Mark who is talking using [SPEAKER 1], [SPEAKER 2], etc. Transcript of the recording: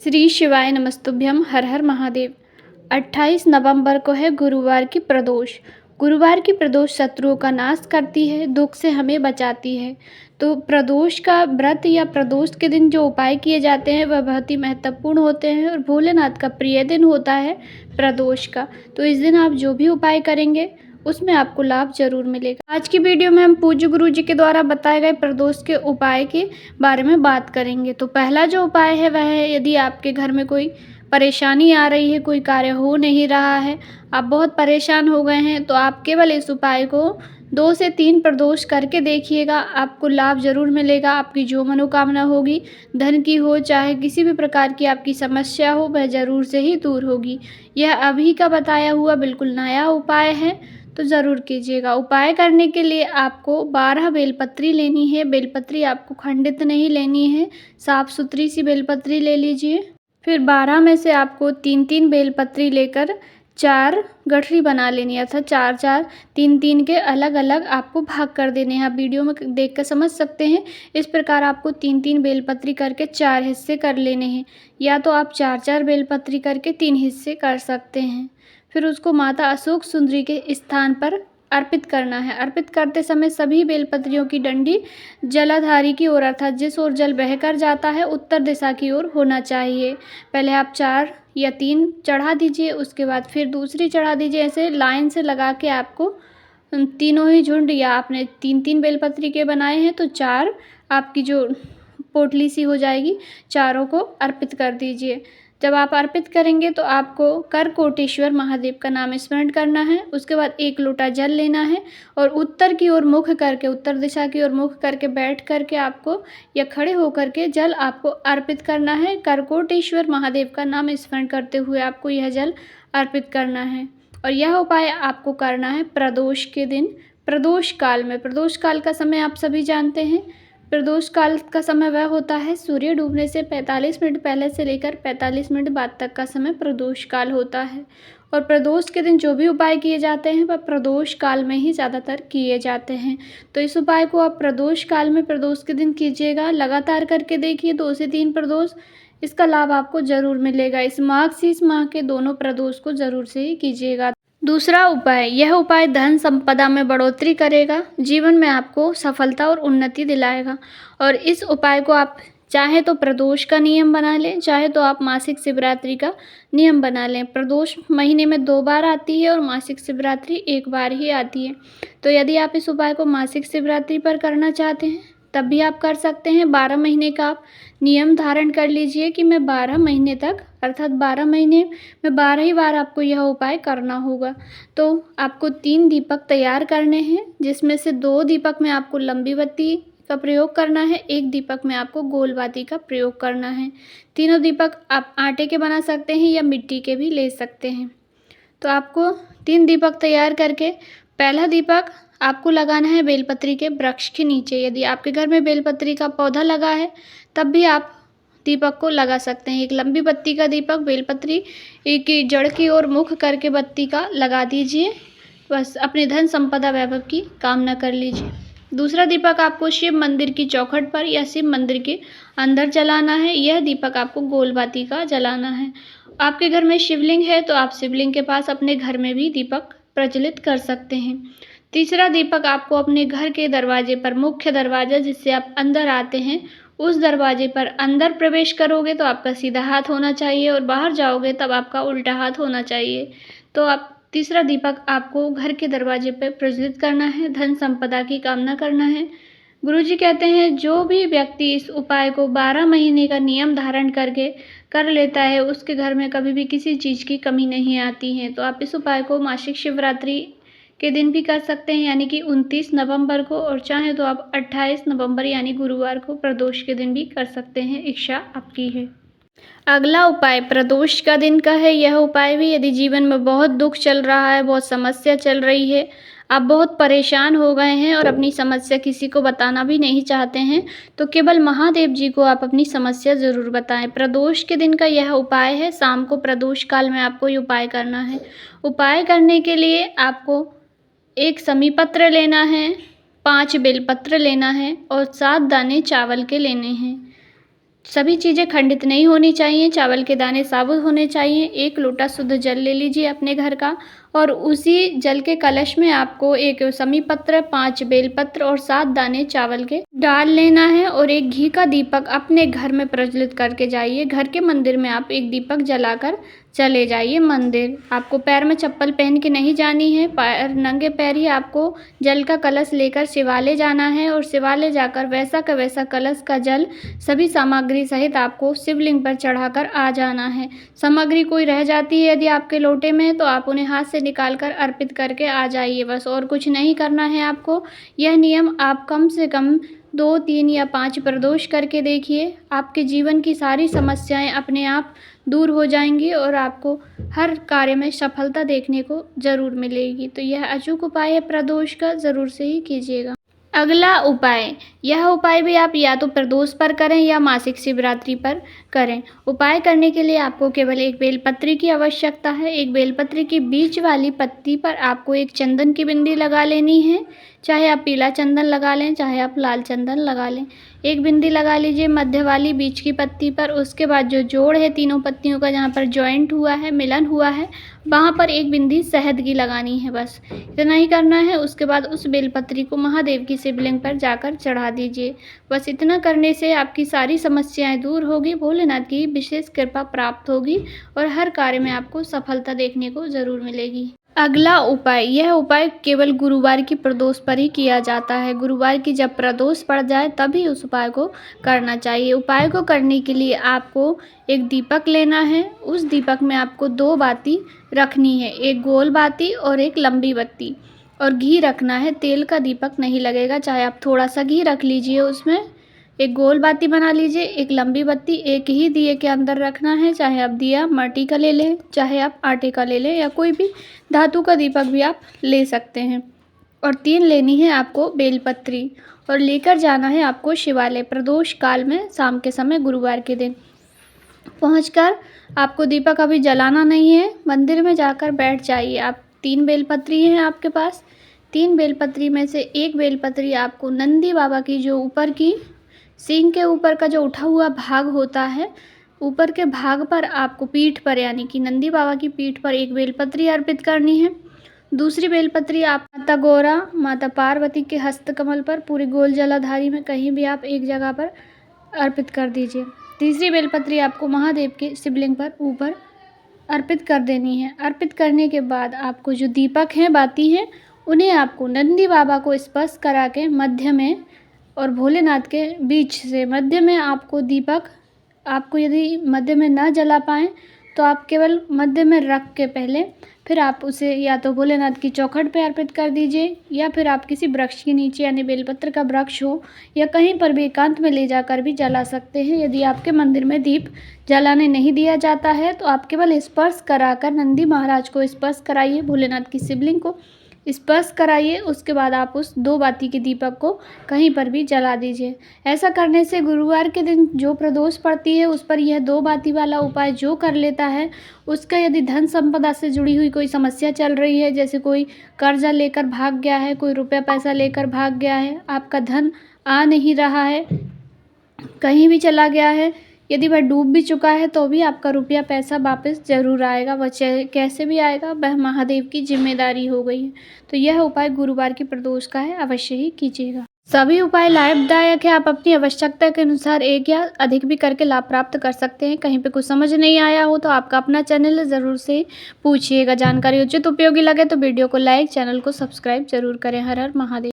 [SPEAKER 1] श्री शिवाय नमस्तुभ्यम। हर हर महादेव। 28 नवंबर को है गुरुवार की प्रदोष। गुरुवार की प्रदोष शत्रुओं का नाश करती है, दुख से हमें बचाती है। तो प्रदोष का व्रत या प्रदोष के दिन जो उपाय किए जाते हैं वह बहुत ही महत्वपूर्ण होते हैं और भोलेनाथ का प्रिय दिन होता है प्रदोष का। तो इस दिन आप जो भी उपाय करेंगे उसमें आपको लाभ जरूर मिलेगा। आज की वीडियो में हम पूज्य गुरु जी के द्वारा बताए गए प्रदोष के उपाय के बारे में बात करेंगे। तो पहला जो उपाय है वह है, यदि आपके घर में कोई परेशानी आ रही है, कोई कार्य हो नहीं रहा है, आप बहुत परेशान हो गए हैं, तो आप केवल इस उपाय को 2 से 3 प्रदोष करके देखिएगा, आपको लाभ ज़रूर मिलेगा। आपकी जो मनोकामना होगी, धन की हो चाहे किसी भी प्रकार की आपकी समस्या हो, वह ज़रूर से ही दूर होगी। यह अभी का बताया हुआ बिल्कुल नया उपाय है, तो ज़रूर कीजिएगा। उपाय करने के लिए आपको 12 बेलपत्री लेनी है। बेलपत्री आपको खंडित नहीं लेनी है, साफ़ सुथरी सी बेलपत्री ले लीजिए। फिर 12 में से आपको 3-3 बेलपत्री लेकर 4 गठरी बना लेनी है, अर्थात 4-4 3-3 के अलग अलग आपको भाग कर देने हैं। आप वीडियो में देख कर समझ सकते हैं। इस प्रकार आपको 3-3 बेलपत्री करके 4 हिस्से कर लेने हैं, या तो आप 4-4 बेलपत्री करके 3 हिस्से कर सकते हैं। फिर उसको माता अशोक सुंदरी के स्थान पर अर्पित करना है। अर्पित करते समय सभी बेलपत्रियों की डंडी जलाधारी की ओर, अर्थात जिस ओर जल बहकर जाता है उत्तर दिशा की ओर होना चाहिए। पहले आप 4 या 3 चढ़ा दीजिए, उसके बाद फिर दूसरी चढ़ा दीजिए। ऐसे लाइन से लगा के आपको तीनों ही झुंड, या आपने 3-3 बेलपत्री के बनाए हैं तो 4 आपकी जो पोटली सी हो जाएगी, चारों को अर्पित कर दीजिए। जब आप अर्पित करेंगे तो आपको करकोटेश्वर महादेव का नाम स्मरण करना है। उसके बाद 1 लोटा जल लेना है और उत्तर की ओर मुख करके, उत्तर दिशा की ओर मुख करके बैठ करके आपको या खड़े होकर के जल आपको अर्पित करना है। करकोटेश्वर महादेव का नाम स्मरण करते हुए आपको यह जल अर्पित करना है। और यह उपाय आपको करना है प्रदोष के दिन, प्रदोष काल में। प्रदोष काल का समय आप सभी जानते हैं। प्रदोष काल का समय वह होता है, सूर्य डूबने से 45 मिनट पहले से लेकर 45 मिनट बाद तक का समय प्रदोष काल होता है। और प्रदोष के दिन जो भी उपाय किए जाते हैं वह प्रदोष काल में ही ज़्यादातर किए जाते हैं। तो इस उपाय को आप प्रदोष काल में प्रदोष के दिन कीजिएगा। लगातार करके देखिए 2 से 3 प्रदोष, इसका लाभ आपको ज़रूर मिलेगा। इस माघ माह के दोनों प्रदोष को ज़रूर से ही कीजिएगा। दूसरा उपाय, यह उपाय धन संपदा में बढ़ोतरी करेगा, जीवन में आपको सफलता और उन्नति दिलाएगा। और इस उपाय को आप चाहे तो प्रदोष का नियम बना लें, चाहे तो आप मासिक शिवरात्रि का नियम बना लें। प्रदोष महीने में 2 बार आती है और मासिक शिवरात्रि 1 बार ही आती है। तो यदि आप इस उपाय को मासिक शिवरात्रि पर करना चाहते हैं तब भी आप कर सकते हैं। 12 महीने का आप नियम धारण कर लीजिए कि मैं 12 महीने तक, अर्थात 12 महीने में 12 ही बार आपको यह उपाय करना होगा। तो आपको 3 दीपक तैयार करने हैं, जिसमें से 2 दीपक में आपको लंबी बत्ती का प्रयोग करना है, 1 दीपक में आपको गोल बाती का प्रयोग करना है। तीनों दीपक आप आटे के बना सकते हैं या मिट्टी के भी ले सकते हैं। तो आपको 3 दीपक तैयार करके पहला दीपक आपको लगाना है बेलपत्री के वृक्ष के नीचे। यदि आपके घर में बेलपत्री का पौधा लगा है तब भी आप दीपक को लगा सकते हैं। एक लंबी बत्ती का दीपक बेलपत्री की जड़ की ओर मुख करके बत्ती का लगा दीजिए। बस अपने धन संपदा वैभव की कामना कर लीजिए। दूसरा दीपक आपको शिव मंदिर की चौखट पर या शिव मंदिर के अंदर जलाना है। यह दीपक आपको गोल बाती का जलाना है। आपके घर में शिवलिंग है तो आप शिवलिंग के पास अपने घर में भी दीपक प्रज्वलित कर सकते हैं। तीसरा दीपक आपको अपने घर के दरवाजे पर, मुख्य दरवाजा जिससे आप अंदर आते हैं, उस दरवाजे पर अंदर प्रवेश करोगे तो आपका सीधा हाथ होना चाहिए और बाहर जाओगे तब आपका उल्टा हाथ होना चाहिए। तो आप तीसरा दीपक आपको घर के दरवाजे पर प्रज्वलित करना है, धन संपदा की कामना करना है। गुरुजी कहते हैं जो भी व्यक्ति इस उपाय को 12 महीने का नियम धारण करके कर लेता है उसके घर में कभी भी किसी चीज़ की कमी नहीं आती है। तो आप इस उपाय को मासिक शिवरात्रि के दिन भी कर सकते हैं, यानी कि 29 नवंबर को, और चाहे तो आप 28 नवंबर यानी गुरुवार को प्रदोष के दिन भी कर सकते हैं। इच्छा आपकी है। अगला उपाय प्रदोष का दिन का है। यह उपाय भी, यदि जीवन में बहुत दुख चल रहा है, बहुत समस्या चल रही है, आप बहुत परेशान हो गए हैं और अपनी समस्या किसी को बताना भी नहीं चाहते हैं, तो केवल महादेव जी को आप अपनी समस्या ज़रूर बताएं। प्रदोष के दिन का यह उपाय है। शाम को प्रदोष काल में आपको ये उपाय करना है। उपाय करने के लिए आपको 1 समी पत्र लेना है, 5 बेलपत्र लेना है और 7 दाने चावल के लेने हैं। सभी चीज़ें खंडित नहीं होनी चाहिए, चावल के दाने साबुत होने चाहिए। 1 लोटा शुद्ध जल ले लीजिए अपने घर का और उसी जल के कलश में आपको 1 समी पत्र, 5 बेलपत्र और 7 दाने चावल के डाल लेना है और एक घी का दीपक अपने घर में प्रज्वलित करके जाइए। घर के मंदिर में आप एक दीपक जलाकर चले जाइए मंदिर। आपको पैर में चप्पल पहन के नहीं जानी है, पैर नंगे पैर ही आपको जल का कलश लेकर शिवालय जाना है और शिवालय जाकर वैसा का वैसा कलश का जल सभी सामग्री सहित आपको शिवलिंग पर चढ़ाकर आ जाना है। सामग्री कोई रह जाती है यदि आपके लोटे में तो आप उन्हें हाथ से निकाल कर अर्पित करके आ जाइए, बस और कुछ नहीं करना है आपको। यह नियम आप कम से कम 2, 3 या 5 प्रदोष करके देखिए। आपके जीवन की सारी समस्याएं अपने आप दूर हो जाएंगी और आपको हर कार्य में सफलता देखने को ज़रूर मिलेगी। तो यह अचूक उपाय है प्रदोष का, ज़रूर से ही कीजिएगा। अगला उपाय, यह उपाय भी आप या तो प्रदोष पर करें या मासिक शिवरात्रि पर करें। उपाय करने के लिए आपको केवल एक बेलपत्री की आवश्यकता है। एक बेलपत्री की बीच वाली पत्ती पर आपको एक चंदन की बिंदी लगा लेनी है। चाहे आप पीला चंदन लगा लें, चाहे आप लाल चंदन लगा लें। एक बिंदी लगा लीजिए मध्य वाली बीच की पत्ती पर। उसके बाद जो जोड़ है तीनों पत्तियों का, जहाँ पर जॉइंट हुआ है, मिलन हुआ है, वहाँ पर एक बिंदी शहद की लगानी है। बस इतना ही करना है। उसके बाद उस बेलपत्री को महादेव की शिवलिंग पर जाकर चढ़ा दीजिए। बस इतना करने से आपकी सारी समस्याएं दूर होगी, भोलेनाथ की विशेष कृपा प्राप्त होगी और हर कार्य में आपको सफलता देखने को ज़रूर मिलेगी। अगला उपाय, यह उपाय केवल गुरुवार की प्रदोष पर ही किया जाता है। गुरुवार की जब प्रदोष पड़ जाए तभी उस उपाय को करना चाहिए। उपाय को करने के लिए आपको एक दीपक लेना है। उस दीपक में आपको 2 बाती रखनी है, एक गोल बाती और एक लंबी बत्ती, और घी रखना है। तेल का दीपक नहीं लगेगा, चाहे आप थोड़ा सा घी रख लीजिए उसमें। एक गोल बाती बना लीजिए, एक लंबी बत्ती एक ही दिए के अंदर रखना है। चाहे आप दिया माटी का ले लें, चाहे आप आटे का ले लें, या कोई भी धातु का दीपक भी आप ले सकते हैं। और 3 लेनी है आपको बेलपत्री और लेकर जाना है आपको शिवालय प्रदोष काल में, शाम के समय गुरुवार के दिन पहुंचकर। आपको दीपक अभी जलाना नहीं है, मंदिर में जाकर बैठ जाइए। आप 3 बेलपत्री हैं आपके पास। 3 बेलपत्री में से एक बेलपत्री आपको नंदी बाबा की जो ऊपर की सींग के ऊपर का जो उठा हुआ भाग होता है, ऊपर के भाग पर आपको पीठ पर, यानी कि नंदी बाबा की पीठ पर एक बेलपत्री अर्पित करनी है। दूसरी बेलपत्री आप माता गौरा, माता पार्वती के हस्तकमल पर, पूरी गोल जलाधारी में कहीं भी आप एक जगह पर अर्पित कर दीजिए। तीसरी बेलपत्री आपको महादेव के शिवलिंग पर ऊपर अर्पित कर देनी है। अर्पित करने के बाद आपको जो दीपक हैं, बाती हैं, उन्हें आपको नंदी बाबा को स्पर्श करा के मध्य में और भोलेनाथ के बीच से मध्य में आपको दीपक, आपको यदि मध्य में ना जला पाएँ तो आप केवल मध्य में रख के पहले फिर आप उसे या तो भोलेनाथ की चौखट पे अर्पित कर दीजिए, या फिर आप किसी वृक्ष के नीचे, यानी बेलपत्र का वृक्ष हो या कहीं पर भी एकांत में ले जाकर भी जला सकते हैं। यदि आपके मंदिर में दीप जलाने नहीं दिया जाता है तो आप केवल स्पर्श कराकर नंदी महाराज को स्पर्श कराइए, भोलेनाथ की शिवलिंग को स्पर्श कराइए। उसके बाद आप उस 2 बाती के दीपक को कहीं पर भी जला दीजिए। ऐसा करने से गुरुवार के दिन जो प्रदोष पड़ती है उस पर यह 2 बाती वाला उपाय जो कर लेता है, उसका यदि धन संपदा से जुड़ी हुई कोई समस्या चल रही है, जैसे कोई कर्जा लेकर भाग गया है, कोई रुपया पैसा लेकर भाग गया है, आपका धन आ नहीं रहा है, कहीं भी चला गया है, यदि वह डूब भी चुका है तो भी आपका रुपया पैसा वापस ज़रूर आएगा। वह कैसे भी आएगा, वह महादेव की जिम्मेदारी हो गई है। तो यह उपाय गुरुवार की प्रदोष का है, अवश्य ही कीजिएगा। सभी उपाय लाभदायक है। आप अपनी आवश्यकता के अनुसार एक या अधिक भी करके लाभ प्राप्त कर सकते हैं। कहीं पे कुछ समझ नहीं आया हो तो आपका अपना चैनल है, ज़रूर से पूछिएगा। जानकारी उचित उपयोगी लगे तो वीडियो को लाइक, चैनल को सब्सक्राइब जरूर करें। हर हर महादेव।